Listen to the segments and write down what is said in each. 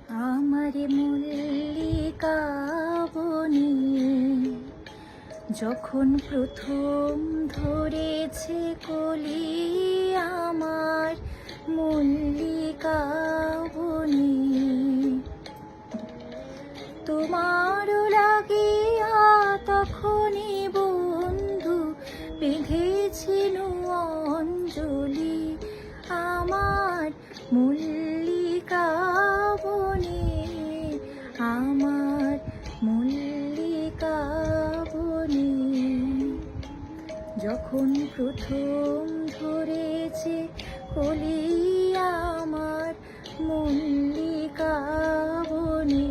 আমার মল্লিকা বনে যখন প্রথম ধরেছে কলি, আমার মল্লিকা বনে তোমারও লাগিয়া তখনই বন্ধু বেঁধেছিল অঞ্জলি, আমার মল্লিকা বনে, আমার মল্লিকা বনে যখন প্রথম ধরেছে কলি, আমার মল্লিকা বনে।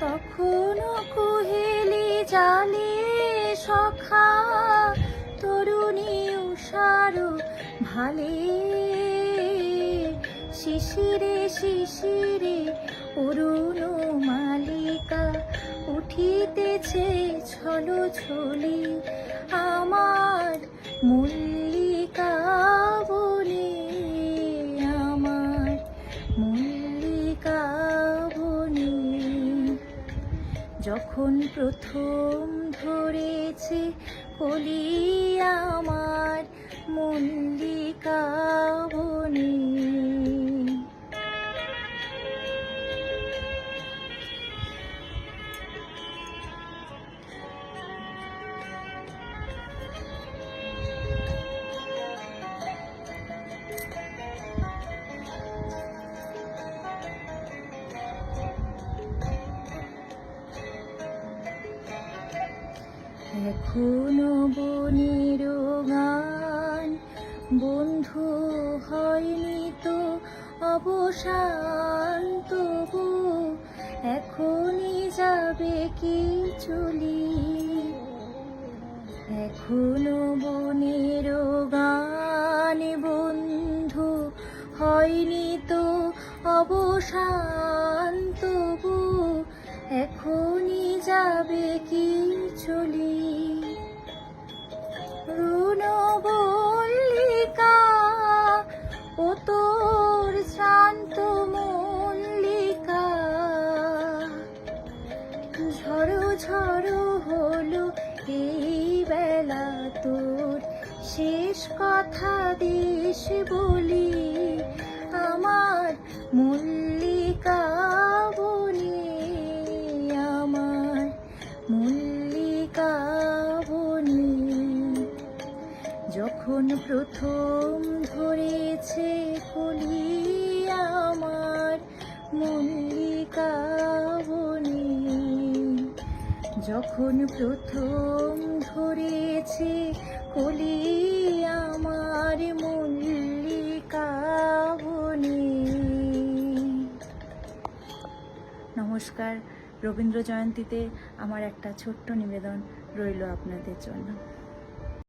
তখনও কোহেলি জালে সখা, তরুণী উষার ভালে, শিশিরে শিশিরে অরুণ মালিকা উঠিতেছে ছলো ছলি, আমার মল্লিকা বনে, আমার মল্লিকা বনে যখন প্রথম ধরেছে কলি, আমার মল্লিকা বনে। এখনো বনের গান বন্ধু হয়নি তো অবসান, তবু এখনই যাবে কি চলি, এখনো বনের গান বন্ধু হয়নি তো অবসান, তবু এখনই যাবে কি চলি, রুণবল্লিকা ও তোর শান্ত মল্লিকা, ঝড়ো ঝড়ো হলো এই বেলা তোর শেষ কথা দেশ বলি, আমার মল্লিকা বনে, আমার মল্লিকা বনে যখন প্রথম ধরেছে কলি, আমার মল্লিকা বনে যখন প্রথম ধরেছে কলি, আমার মল্লিকা বনে। নমস্কার। রবীন্দ্র জয়ন্তীতে আমার একটা ছোট্ট নিবেদন রইল আপনাদের জন্য।